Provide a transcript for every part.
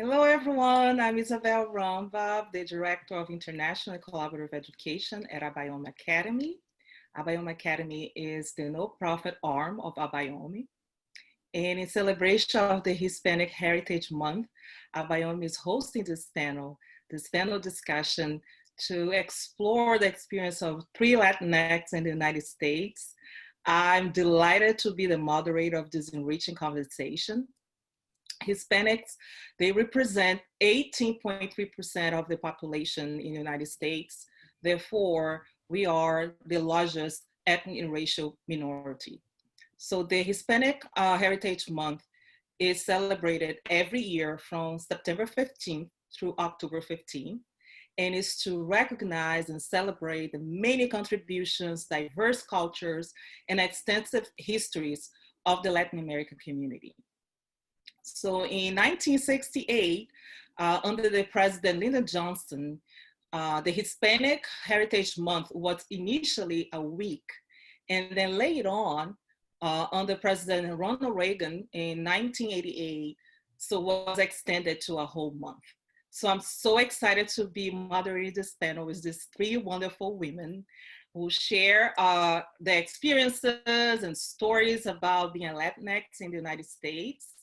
Hello, everyone. I'm Isabel Rambob, the Director of International and Collaborative Education at Abayomi Academy. Abayomi Academy is the no-profit arm of Abayomi. And in celebration of the Hispanic Heritage Month, Abayomi is hosting this panel discussion to explore the experience of three Latinx in the United States. I'm delighted to be the moderator of this enriching conversation. Hispanics, they represent 18.3% of the population in the United States. Therefore, we are the largest ethnic and racial minority. So the Hispanic Heritage Month is celebrated every year from September 15th through October 15th, and is to recognize and celebrate the many contributions, diverse cultures, and extensive histories of the Latin American community. So in 1968, under the President Lyndon Johnson, the Hispanic Heritage Month was initially a week, and then later on, under President Ronald Reagan in 1988, so was extended to a whole month. So I'm so excited to be moderating this panel with these three wonderful women who share their experiences and stories about being a Latinx in the United States.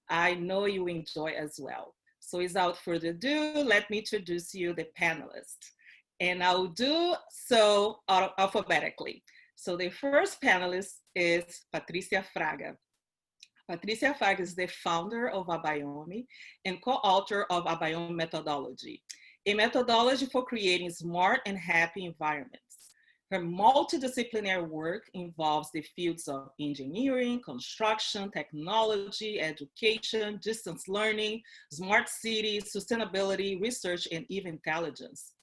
I know you enjoy as well. So without further ado, let me introduce you the panelists. And I'll do so alphabetically. So the first panelist is Patricia Fraga. Patricia Fraga is the founder of Abayomi and co-author of Abayomi Methodology, a methodology for creating smart and happy environments. Her multidisciplinary work involves the fields of engineering, construction, technology, education, distance learning, smart cities, sustainability, research, and even intelligence.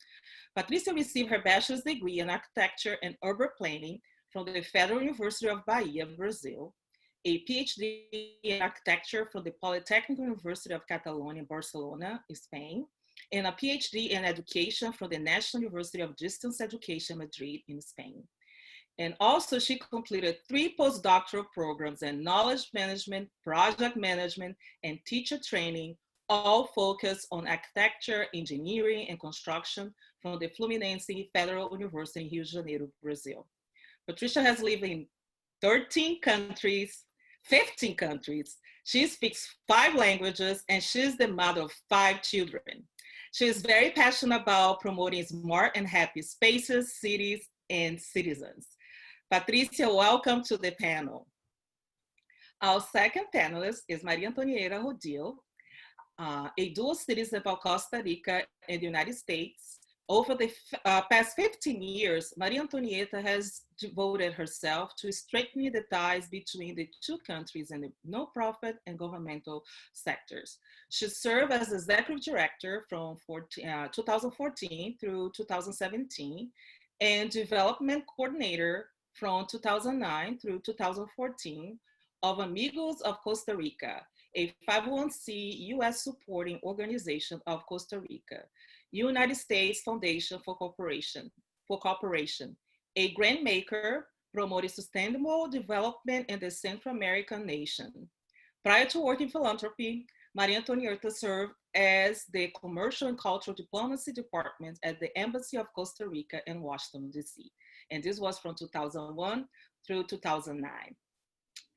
Patricia received her bachelor's degree in architecture and urban planning from the Federal University of Bahia, Brazil, a PhD in architecture from the Polytechnic University of Catalonia, Barcelona, Spain, and a PhD in education from the National University of Distance Education, Madrid, in Spain. And also she completed 3 postdoctoral programs in knowledge management, project management, and teacher training, all focused on architecture, engineering, and construction from the Fluminense Federal University in Rio de Janeiro, Brazil. Patricia has lived in 13 countries, 15 countries. She speaks 5 languages, and she's the mother of 5 children. She is very passionate about promoting smart and happy spaces, cities, and citizens. Patricia, welcome to the panel. Our second panelist is Maria Antonieta Rodil, a dual citizen of Costa Rica and the United States. Over the past 15 years, Maria Antonieta has devoted herself to strengthening the ties between the 2 countries in the no-profit and governmental sectors. She served as executive director from 2014 through 2017 and development coordinator from 2009 through 2014 of Amigos of Costa Rica, a 501c US supporting organization of Costa Rica, United States Foundation for Cooperation, a grant maker promoting sustainable development in the Central American nation. Prior to working philanthropy, Maria Antonieta served as the Commercial and Cultural Diplomacy Department at the Embassy of Costa Rica in Washington, D.C. And this was from 2001 through 2009.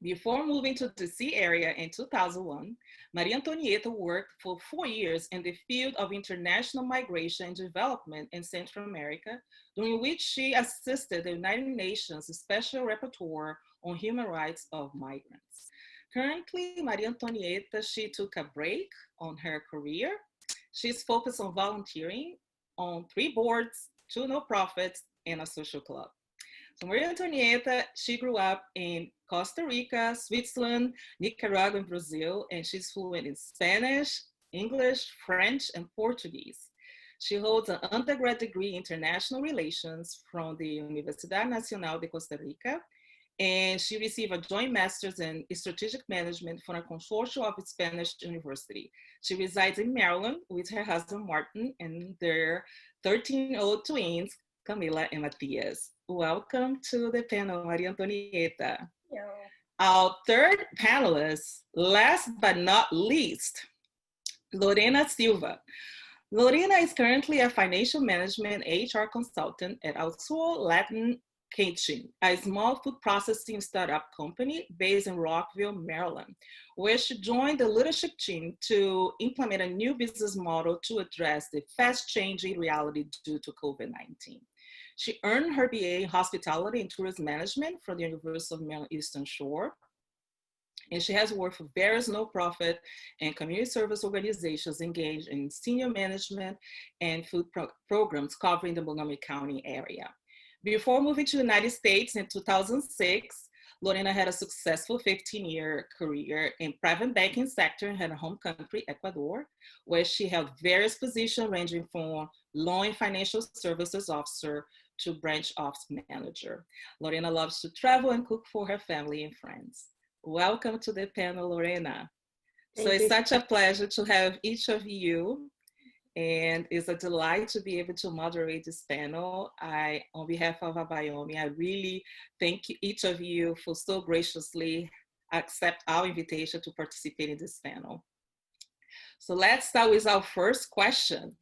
Before moving to the DC area in 2001, Maria Antonieta worked for 4 years in the field of international migration and development in Central America, during which she assisted the United Nations Special Rapporteur on Human Rights of Migrants. Currently, Maria Antonieta, she took a break on her career. She's focused on volunteering on 3 boards, 2 nonprofits, and a social club. So Maria Antonieta, she grew up in Costa Rica, Switzerland, Nicaragua, and Brazil, and she's fluent in Spanish, English, French, and Portuguese. She holds an undergrad degree in international relations from the Universidad Nacional de Costa Rica, and she received a joint master's in strategic management from a consortium of Spanish University. She resides in Maryland with her husband, Martin, and their 13-year-old twins, Camila and Matias. Welcome to the panel, Maria Antonieta. Our third panelist, last but not least, Lorena Silva. Lorena is currently a financial management HR consultant at Latinxs, a small food processing startup company based in Rockville, Maryland, where she joined the leadership team to implement a new business model to address the fast-changing reality due to COVID-19. She earned her BA in Hospitality and Tourism Management from the University of Maryland Eastern Shore, and she has worked for various nonprofit and community service organizations engaged in senior management and food programs covering the Montgomery County area. Before moving to the United States in 2006, Lorena had a successful 15-year career in private banking sector in her home country, Ecuador, where she held various positions ranging from loan and financial services officer to branch office manager. Lorena loves to travel and cook for her family and friends. Welcome to the panel, Lorena. So it's such a pleasure to have each of you, and it's a delight to be able to moderate this panel. On behalf of Abayomi, I really thank each of you for so graciously accept our invitation to participate in this panel. So let's start with our first question.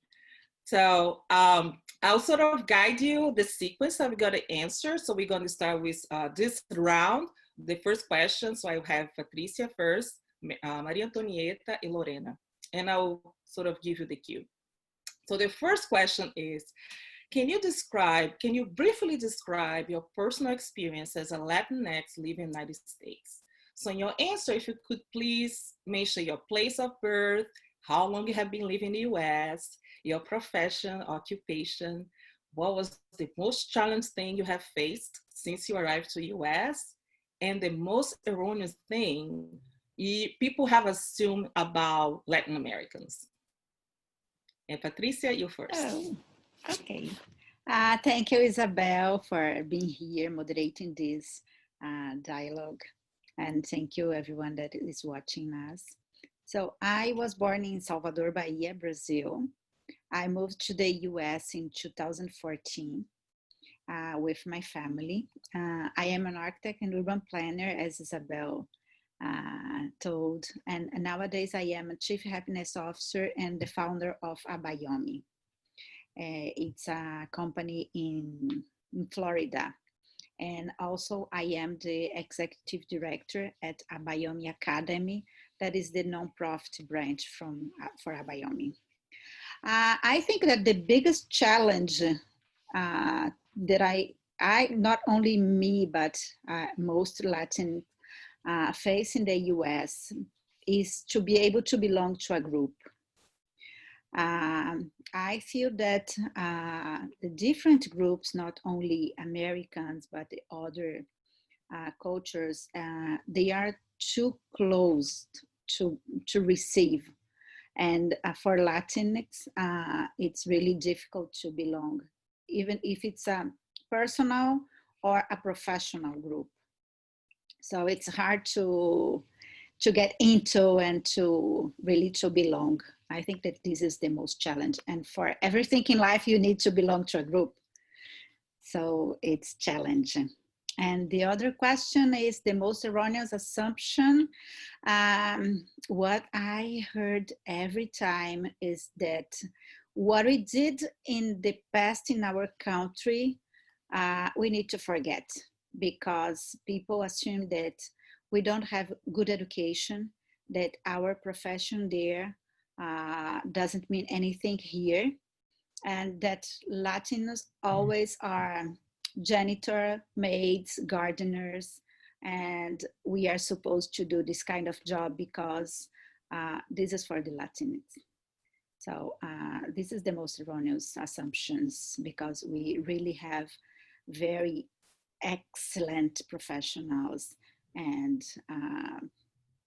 So I'll sort of guide you the sequence that we're going to answer. So we're going to start with this round. The first question, so I have Patricia first, Maria Antonieta, and Lorena. And I'll sort of give you the cue. So the first question is, can you briefly describe your personal experience as a Latinx living in the United States? So in your answer, if you could please mention your place of birth, how long you have been living in the US, your profession, occupation, what was the most challenging thing you have faced since you arrived to the US, and the most erroneous thing people have assumed about Latin Americans. And Patricia, you first. Oh, okay. Thank you, Isabel, for being here, moderating this dialogue. And thank you, everyone that is watching us. So I was born in Salvador, Bahia, Brazil. I moved to the US in 2014 with my family. I am an architect and urban planner, as Isabel told, and nowadays I am a chief happiness officer and the founder of Abayomi. It's a company in Florida. And also I am the executive director at Abayomi Academy, that is the nonprofit branch for Abayomi. I think that the biggest challenge that I not only me, but most Latin face in the US is to be able to belong to a group. I feel that the different groups, not only Americans, but the other cultures, they are too close to receive. And for Latinx, it's really difficult to belong, even if it's a personal or a professional group. So it's hard to get into and to really to belong. I think that this is the most challenge. And for everything in life, you need to belong to a group. So it's challenging. And the other question is the most erroneous assumption. What I heard every time is that what we did in the past in our country, we need to forget, because people assume that we don't have good education, that our profession there doesn't mean anything here, and that Latinos always are janitor, maids, gardeners, and we are supposed to do this kind of job because this is for the Latinx. So this is the most erroneous assumptions, because we really have very excellent professionals, and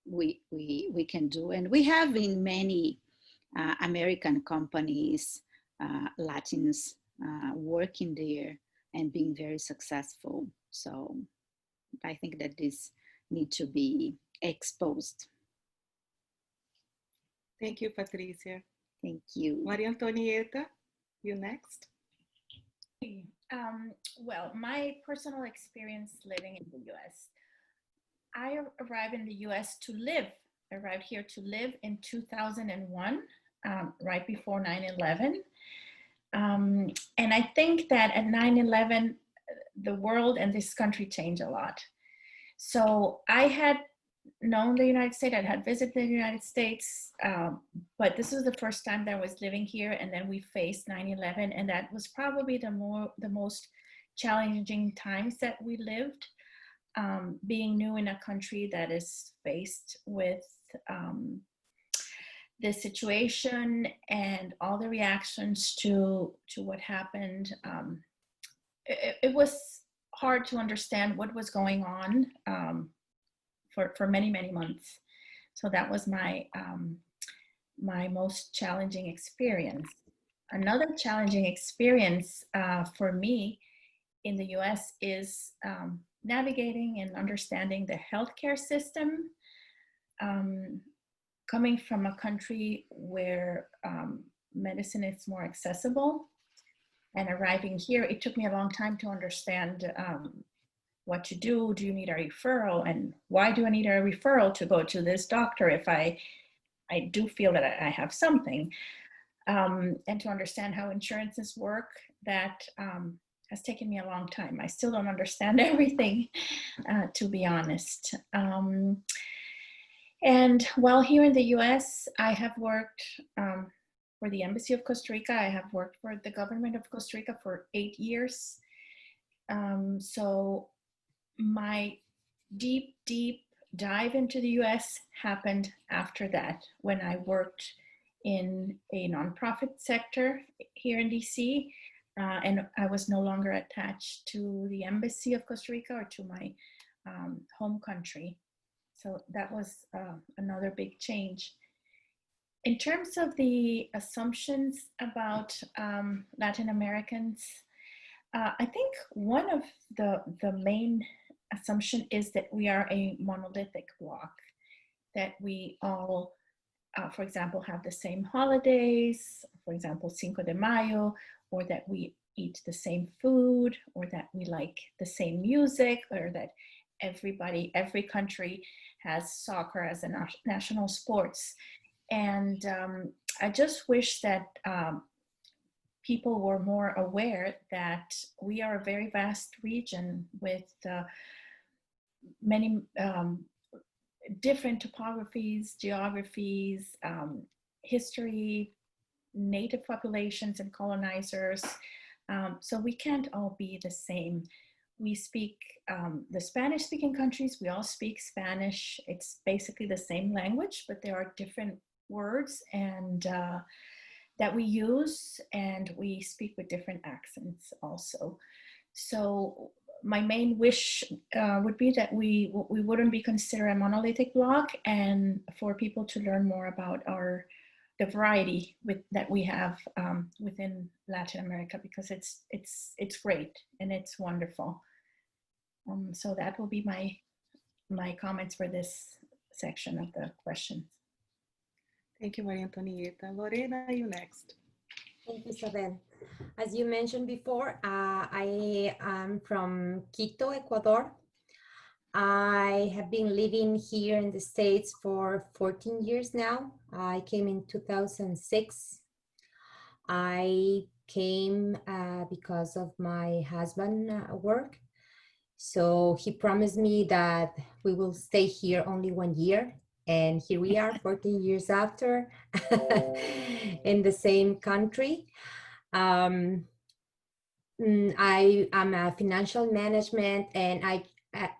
we can do, and we have in many American companies Latins working there and being very successful. So I think that this needs to be exposed. Thank you, Patricia. Thank you. Maria Antonieta, you next. Well, my personal experience living in the US. I arrived in the US to live arrived here to live in 2001, right before 9/11. And I think that at 9/11, the world and this country changed a lot. So I had known the United States, I had visited the United States, but this was the first time that I was living here, and then we faced 9/11, and that was probably the most challenging times that we lived, being new in a country that is faced with this situation and all the reactions to what happened. It was hard to understand what was going on for many, many months. So that was my my most challenging experience. Another challenging experience for me in the US is navigating and understanding the healthcare system. Coming from a country where medicine is more accessible and arriving here, it took me a long time to understand what to do. Do you need a referral? And why do I need a referral to go to this doctor if I do feel that I have something? And to understand how insurances work, that has taken me a long time. I still don't understand everything, to be honest. And while here in the US, I have worked for the Embassy of Costa Rica. I have worked for the government of Costa Rica for 8 years. So my deep dive into the US happened after that, when I worked in a nonprofit sector here in DC, and I was no longer attached to the Embassy of Costa Rica or to my home country. So that was another big change. In terms of the assumptions about Latin Americans, I think one of the main assumption is that we are a monolithic bloc, that we all, for example, have the same holidays, for example, Cinco de Mayo, or that we eat the same food, or that we like the same music, or that every country has soccer as a national sports. And I just wish that people were more aware that we are a very vast region with many different topographies, geographies, history, native populations and colonizers. So we can't all be the same. We speak, the Spanish-speaking countries, we all speak Spanish. It's basically the same language, but there are different words and that we use, and we speak with different accents also. So my main wish would be that we wouldn't be considered a monolithic bloc, and for people to learn more about the variety that we have within Latin America, because it's great and it's wonderful. So that will be my comments for this section of the questions. Thank you, Maria Antonieta. Lorena, you next. Thank you, Isabel. As you mentioned before, I am from Quito, Ecuador. I have been living here in the States for 14 years now. I came in 2006. I came because of my husband's work. So he promised me that we will stay here only 1 year. And here we are 14 years after in the same country. I am a financial management and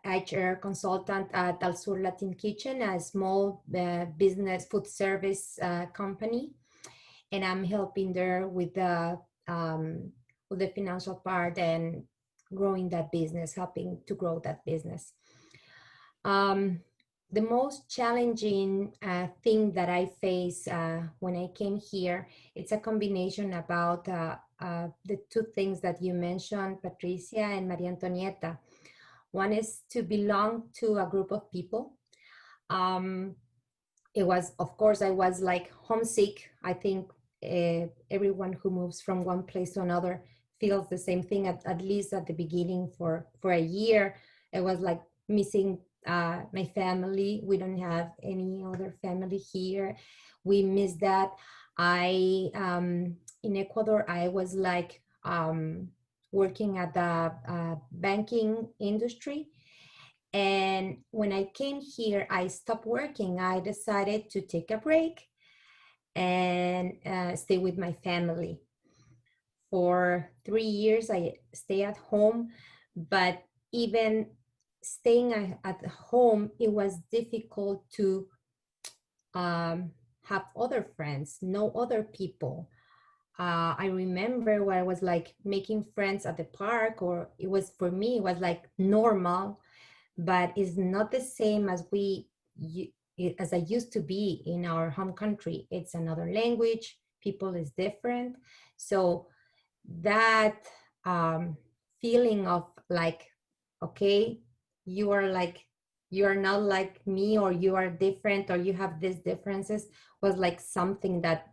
HR consultant at Al Sur Latin Kitchen, a small business food service company. And I'm helping there with the financial part and growing that business, helping to grow that business. The most challenging thing that I face when I came here, it's a combination about the two things that you mentioned, Patricia and Maria Antonieta. One is to belong to a group of people. It was, of course, I was like homesick. I think everyone who moves from one place to another feels the same thing, at least at the beginning for a year. It was like missing my family. We don't have any other family here. We miss that. In Ecuador, I was like working at the banking industry. And when I came here, I stopped working. I decided to take a break and stay with my family. For 3 years, I stay at home, but even staying at home, it was difficult to have other friends, know other people. I remember where I was like making friends at the park, or it was, for me, it was like normal, but it's not the same as as I used to be in our home country. It's another language, people is different. So that feeling of like, okay, you are not like me, or you are different, or you have these differences, was like something that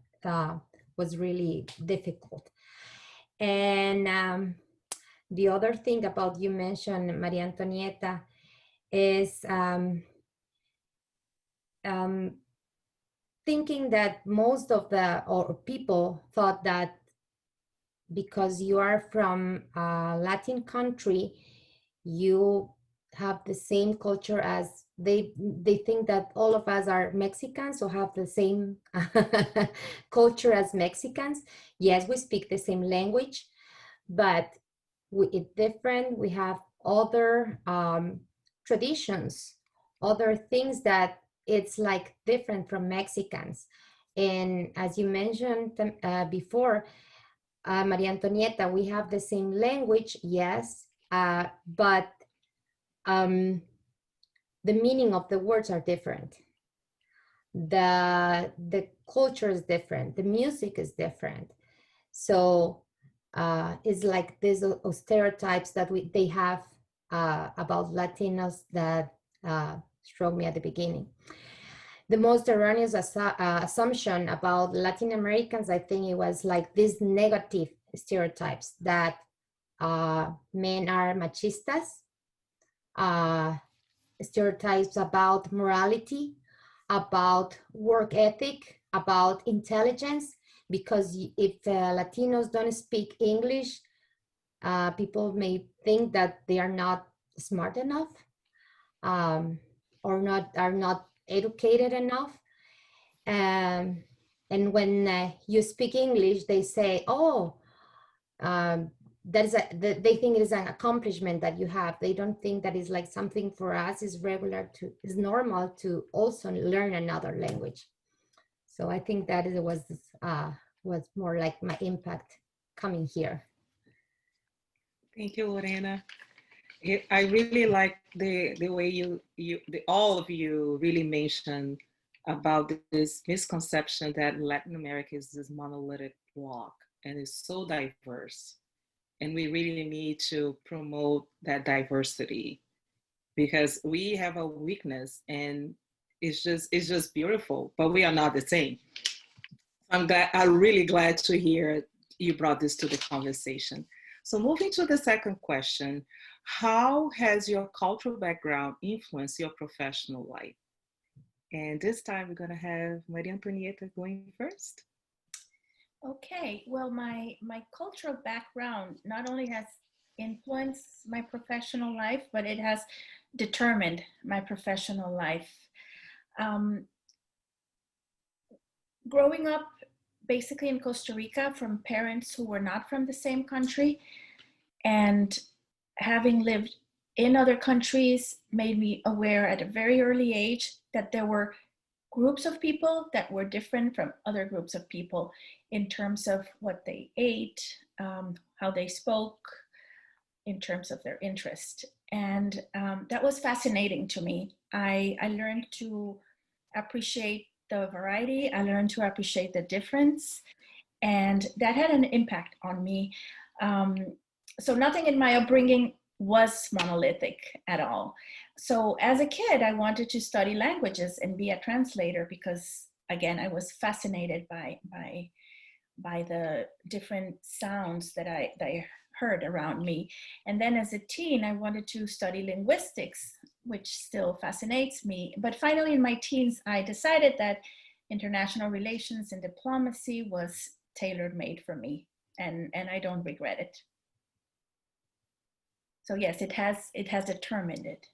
was really difficult. And the other thing about, you mentioned Maria Antonieta, is thinking that most of or people thought that because you are from a Latin country, you have the same culture as they think that all of us are Mexicans, or have the same culture as Mexicans. Yes, we speak the same language, but it's different. We have other traditions, other things that it's like different from Mexicans. And as you mentioned before, Maria Antonieta, we have the same language, yes, but the meaning of the words are different. The culture is different. The music is different. So it's like these stereotypes that they have about Latinos that struck me at the beginning. The most erroneous assumption about Latin Americans, I think it was like these negative stereotypes that men are machistas, stereotypes about morality, about work ethic, about intelligence, because if Latinos don't speak English, people may think that they are not smart enough, or are not educated enough. And when you speak English, they say, oh, they think it is an accomplishment that you have. They don't think that is like something for us is normal to also learn another language. So I think that was more like my impact coming here. Thank you, Lorena. I really like the way all of you really mentioned about this misconception that Latin America is this monolithic block and is so diverse. And we really need to promote that diversity, because we have a weakness and it's just beautiful, but we are not the same. I'm really glad to hear you brought this to the conversation. So moving to the second question, how has your cultural background influenced your professional life? And this time we're gonna have Maria Antonieta going first. Okay, well, my cultural background not only has influenced my professional life, but it has determined my professional life. Growing up basically in Costa Rica from parents who were not from the same country, and having lived in other countries made me aware at a very early age that there were groups of people that were different from other groups of people in terms of what they ate, how they spoke, in terms of their interest. And that was fascinating to me. I learned to appreciate the variety. I learned to appreciate the difference. And that had an impact on me. So nothing in my upbringing was monolithic at all. So as a kid, I wanted to study languages and be a translator because, again, I was fascinated by the different sounds that I heard around me. And then as a teen, I wanted to study linguistics which still fascinates me. But finally, in my teens, I decided that international relations and diplomacy was tailor-made for me, and I don't regret it. So yes, it has determined it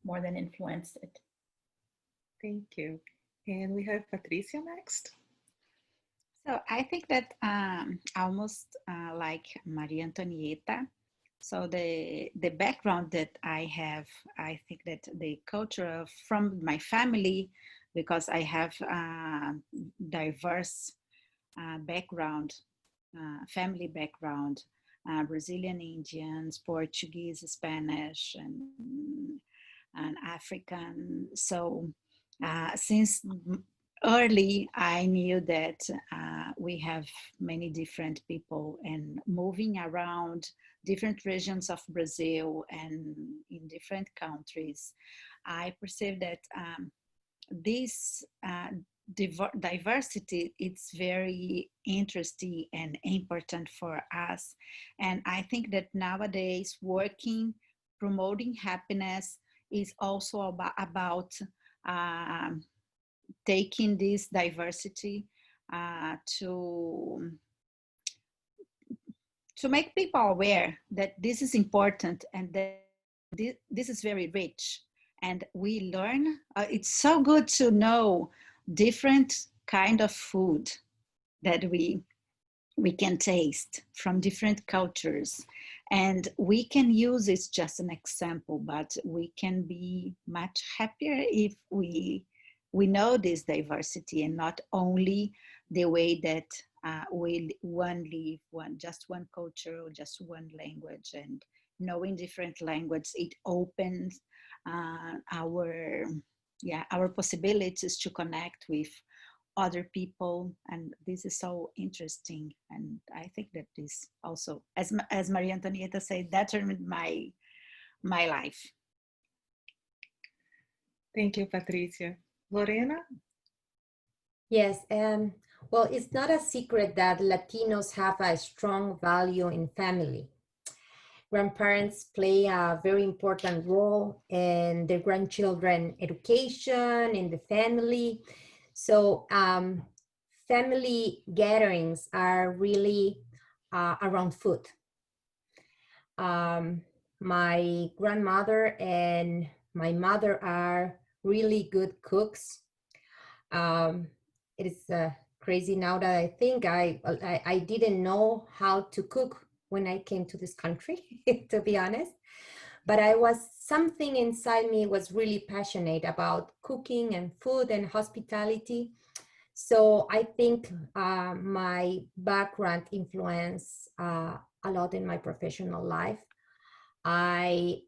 more than influenced it. Thank you. And we have Patricia next. So I think that almost like Maria Antonieta. So the background that I have, I think that the culture from my family, because I have diverse background, family background, Brazilian Indians, Portuguese, Spanish, and African. So since early, I knew that we have many different people, and moving around different regions of Brazil and in different countries, I perceive that this diversity, it's very interesting and important for us. And I think that nowadays promoting happiness is also about taking this diversity to make people aware that this is important and that this is very rich. And we learn, it's so good to know different kind of food that we can taste from different cultures. And we can use this just an example, but we can be much happier if we know this diversity, and not only the way that one culture or just one language. And knowing different language, it opens our possibilities to connect with other people, and this is so interesting. And I think that this also, as Maria Antonieta said, determined my life. Thank you, Patricia. Lorena? Yes, well, it's not a secret that Latinos have a strong value in family. Grandparents play a very important role in their grandchildren education, in the family. So family gatherings are really around food. My grandmother and my mother are really good cooks. It is crazy now that I think I didn't know how to cook when I came to this country, to be honest. But something inside me was really passionate about cooking and food and hospitality. So I think my background influenced a lot in my professional life. I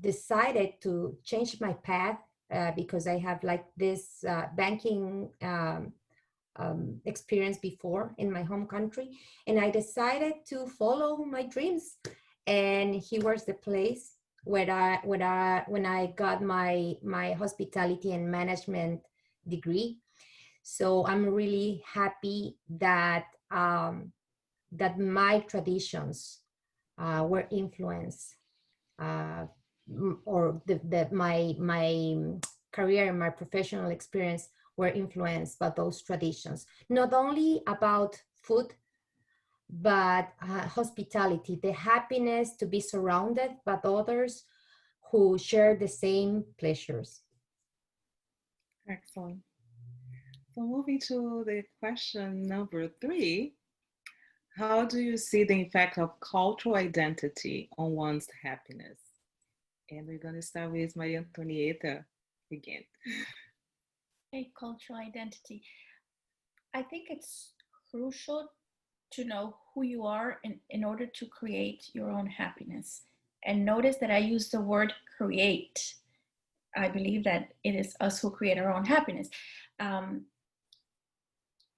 decided to change my path because I have like this banking experience before in my home country, and I decided to follow my dreams. And here was the place when I got my hospitality and management degree. So I'm really happy that that my traditions were influenced, or my career and my professional experience were influenced by those traditions, not only about food, but hospitality, the happiness to be surrounded by others who share the same pleasures. Excellent. So moving to the question number 3, how do you see the impact of cultural identity on one's happiness? And we're going to start with Maria Antonieta again. Okay, cultural identity. I think it's crucial to know who you are in order to create your own happiness. And notice that I use the word create. I believe that it is us who create our own happiness. I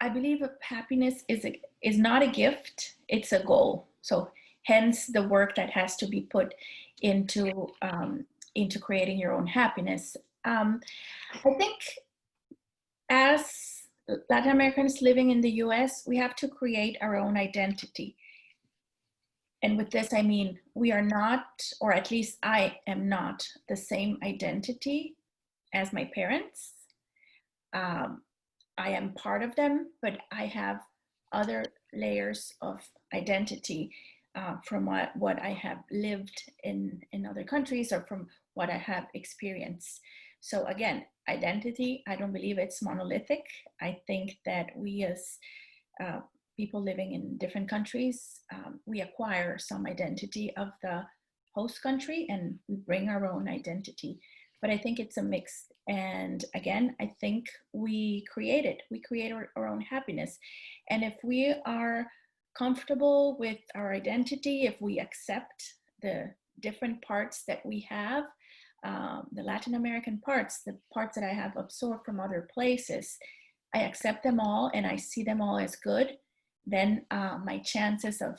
believe that happiness is not a gift, it's a goal. So hence the work that has to be put into creating your own happiness. I think as Latin Americans living in the US, we have to create our own identity. And with this, I mean, we are not, or at least I am not, the same identity as my parents. I am part of them, but I have other layers of identity from what I have lived in other countries or from what I have experienced. So again, identity, I don't believe it's monolithic. I think that we as people living in different countries, we acquire some identity of the host country and we bring our own identity. But I think it's a mix. And again, I think we create it. We create our own happiness. And if we are comfortable with our identity, if we accept the different parts that we have, the Latin American parts, the parts that I have absorbed from other places, I accept them all and I see them all as good, then my chances of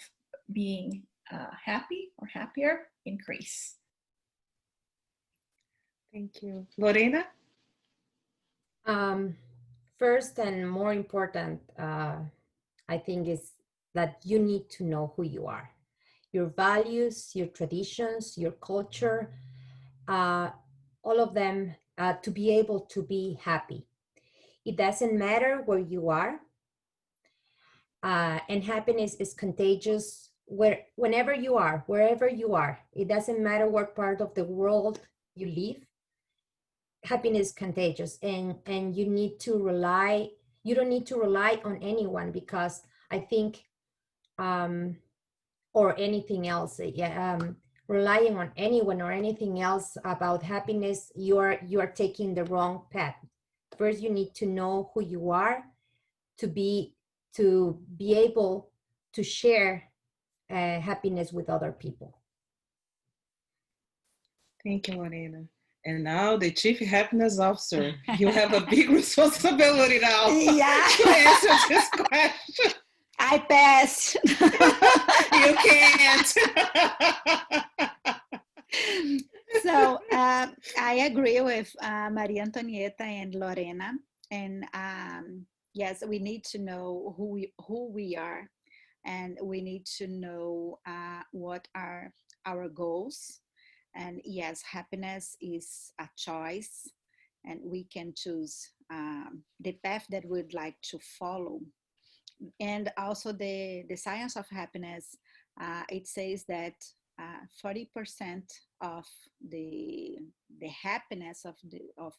being happy or happier increase. Thank you. Lorena? First and more important, I think, is that you need to know who you are, your values, your traditions, your culture, all of them, to be able to be happy. It doesn't matter where you are, and happiness is contagious whenever you are, wherever you are. It doesn't matter what part of the world you live. Happiness is contagious, and you need to rely. You don't need to rely on anyone, because I think, or anything else. Relying on anyone or anything else about happiness, you are taking the wrong path. First, you need to know who you are to be able to share happiness with other people. Thank you, Lorena. And now the Chief Happiness Officer. You have a big responsibility now to answer this question. I pass. You can't. So I agree with Maria Antonieta and Lorena. And yes, we need to know who we are, and we need to know what are our goals. And yes, happiness is a choice, and we can choose the path that we'd like to follow. And also the science of happiness, it says that 40% of the happiness of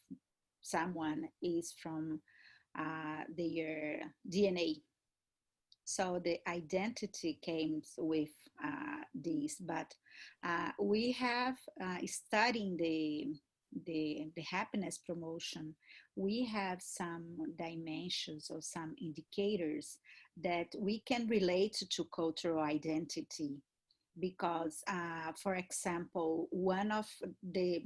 someone is from their DNA. So the identity comes with this, but we have studying the happiness promotion. We have some dimensions or some indicators that we can relate to cultural identity, because, for example, one of the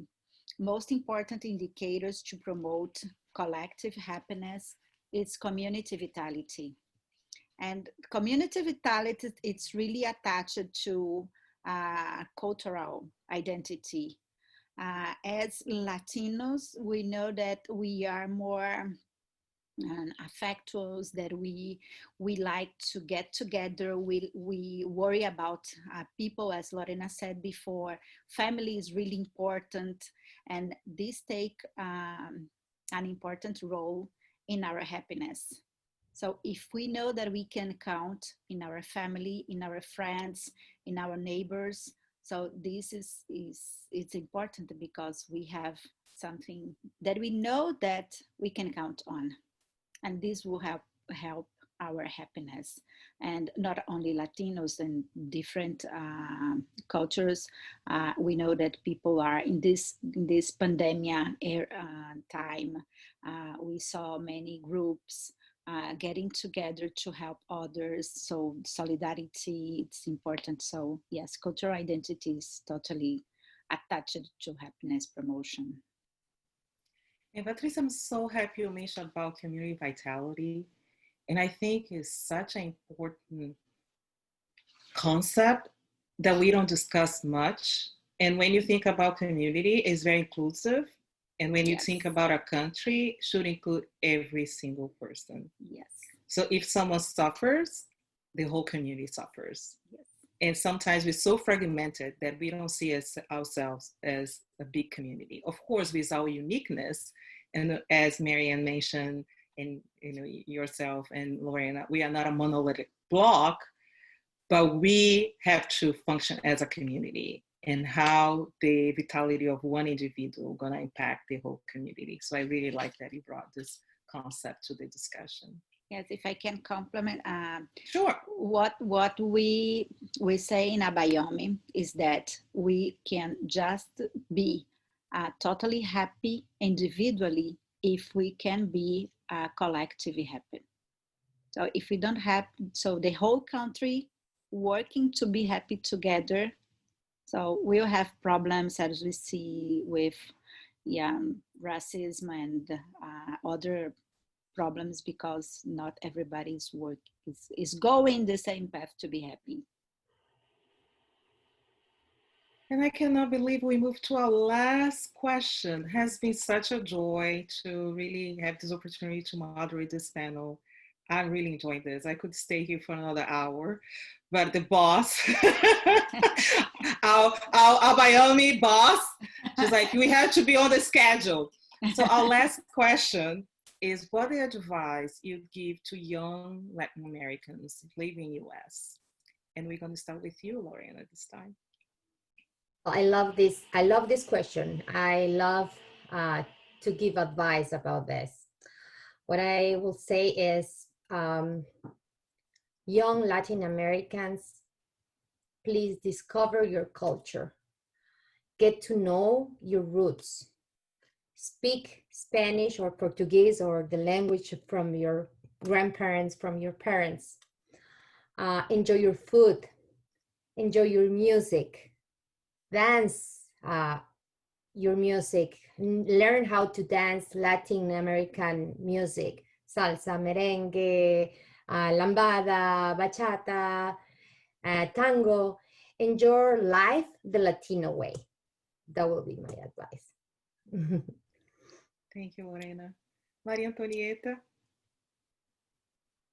most important indicators to promote collective happiness is community vitality. And community vitality, it's really attached to cultural identity. As Latinos, we know that we are more affectuous, that we like to get together. We worry about people, as Lorena said before. Family is really important, and this take an important role in our happiness. So if we know that we can count in our family, in our friends, in our neighbors, so this is it's important, because we have something that we know that we can count on, and this will help our happiness. And not only Latinos and different cultures, we know that people are in this pandemic time. We saw many groups getting together to help others. So solidarity, it's important. So yes, cultural identity is totally attached to happiness promotion. And Patricia, I'm so happy you mentioned about community vitality. And I think it's such an important concept that we don't discuss much. And when you think about community, it's very inclusive. And when you think about a country, should include every single person. Yes. So if someone suffers, the whole community suffers. Yes. And sometimes we're so fragmented that we don't see ourselves as a big community. Of course, with our uniqueness, and as Marianne mentioned, and yourself and Lorena, we are not a monolithic block, but we have to function as a community, and how the vitality of one individual going to impact the whole community. So I really like that you brought this concept to the discussion. Yes, if I can complement, sure. What we say in Abayomi is that we can just be totally happy individually if we can be collectively happy. So if we don't have, so the whole country working to be happy together, so we'll have problems as we see with racism and other problems, because not everybody's work is going the same path to be happy. And I cannot believe we moved to our last question. It has been such a joy to really have this opportunity to moderate this panel. I really enjoyed this. I could stay here for another hour, but the boss, our Abayomi boss, she's like, we have to be on the schedule. So our last question is, what advice you'd give to young Latin Americans living in US? And we're going to start with you, Lorena, this time. I love this question. I love to give advice about this. What I will say is, young Latin Americans, please discover your culture. Get to know your roots. Speak Spanish or Portuguese or the language from your grandparents, from your parents. Enjoy your food. Enjoy your music. Dance your music. Learn how to dance Latin American music. Salsa, merengue, lambada, bachata, tango. Enjoy life the Latino way. That will be my advice. Thank you, Lorena. Maria Antonieta?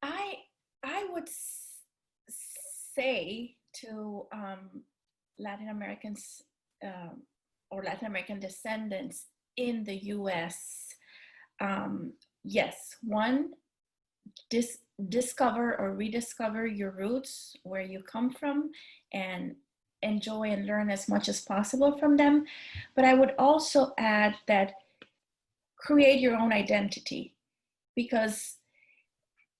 I would say to Latin Americans or Latin American descendants in the US, yes, one, discover or rediscover your roots, where you come from, and enjoy and learn as much as possible from them. But I would also add that create your own identity, because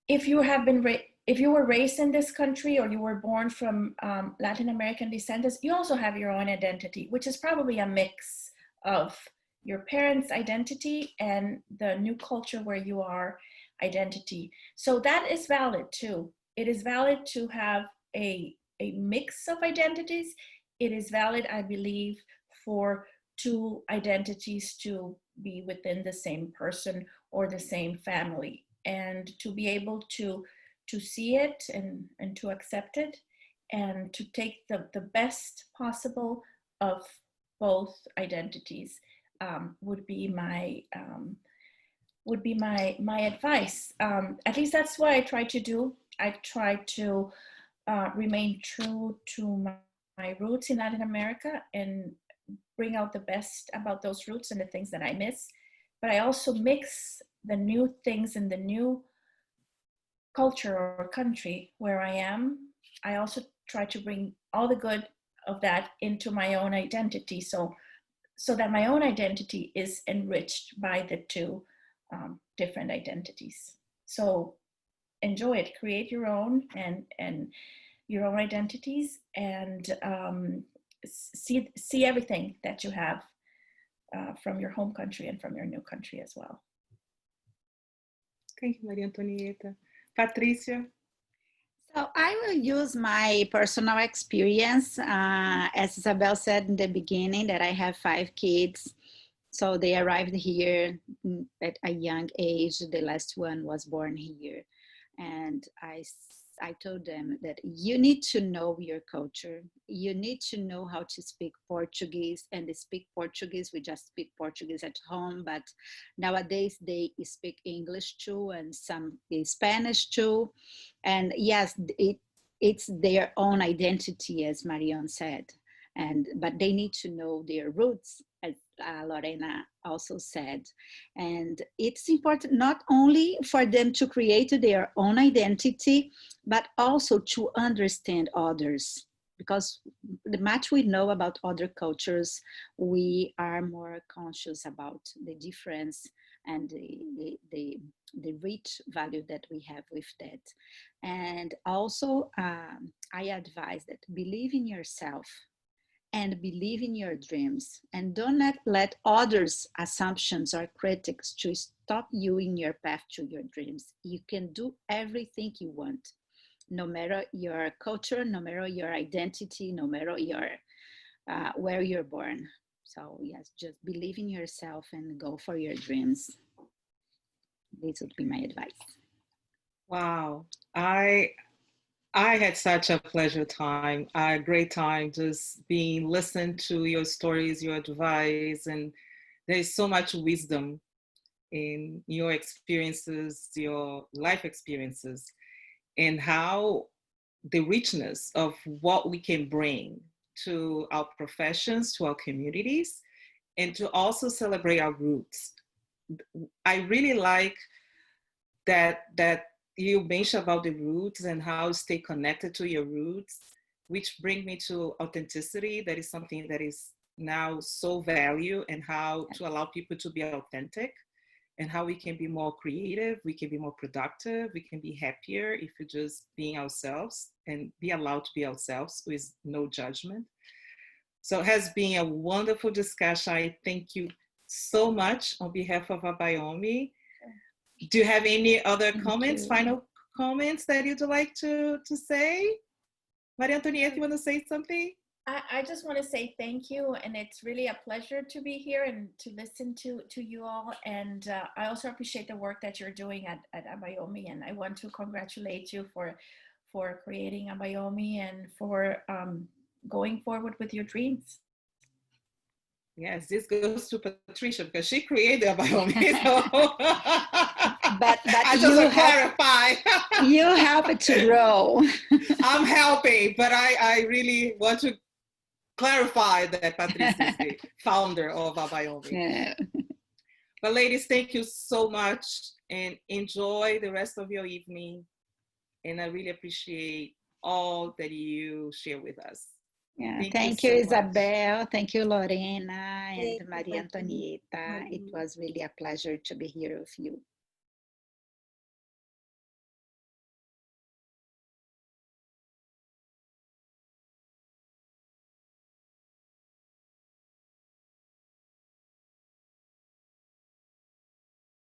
if you were raised in this country, or you were born from Latin American descendants, you also have your own identity, which is probably a mix of your parents' identity and the new culture where you are identity. So that is valid too. It is valid to have a mix of identities. It is valid, I believe, for two identities to be within the same person or the same family, and to be able to see it and to accept it, and to take the best possible of both identities would be my advice. At least that's what I try to do. I try to remain true to my roots in Latin America and bring out the best about those roots and the things that I miss. But I also mix the new things in the new culture or country where I am. I also try to bring all the good of that into my own identity, so that my own identity is enriched by the two different identities. So enjoy it, create your own and your own identities, and see everything that you have from your home country and from your new country as well. Thank you, Maria Antonieta. Patricia? So I will use my personal experience. As Isabel said in the beginning, that I have 5 kids. So they arrived here at a young age. The last one was born here. And I told them that you need to know your culture. You need to know how to speak Portuguese, and they speak Portuguese. We just speak Portuguese at home, but nowadays they speak English too, and some Spanish too. And yes, it's their own identity, as Marion said, but they need to know their roots, as Lorena also said. And it's important not only for them to create their own identity, but also to understand others. Because the much we know about other cultures, we are more conscious about the difference and the rich value that we have with that. And also, I advise that believe in yourself and believe in your dreams, and do not let others' assumptions or critics to stop you in your path to your dreams. You can do everything you want, no matter your culture, no matter your identity, no matter your where you're born. So yes, just believe in yourself and go for your dreams. This would be my advice. Wow. I had such a pleasure time, a great time just being listened to your stories, your advice, and there's so much wisdom in your experiences, your life experiences, and how the richness of what we can bring to our professions, to our communities, and to also celebrate our roots. I really like that you mentioned about the roots and how you stay connected to your roots, which bring me to authenticity. That is something that is now so valued, and how to allow people to be authentic, and how we can be more creative, we can be more productive, we can be happier if we're just being ourselves and be allowed to be ourselves with no judgment. So it has been a wonderful discussion. I thank you so much on behalf of Abayomi. Do you have any other comments, final comments that you'd like to say? Maria Antonieta, you want to say something? I just want to say thank you, and it's really a pleasure to be here and to listen to you all. And I also appreciate the work that you're doing at Abayomi, and I want to congratulate you for creating Abayomi and for going forward with your dreams. Yes, this goes to Patricia because she created Abayomi. So but I just want to clarify. You help it to grow. I'm helping, but I really want to clarify that Patricia is the founder of Abayomi. Yeah. But ladies, thank you so much, and enjoy the rest of your evening. And I really appreciate all that you share with us. Yeah, thank you, so Isabel. much. Thank you, Lorena and Thank you, Maria Antonieta. It was really a pleasure to be here with you.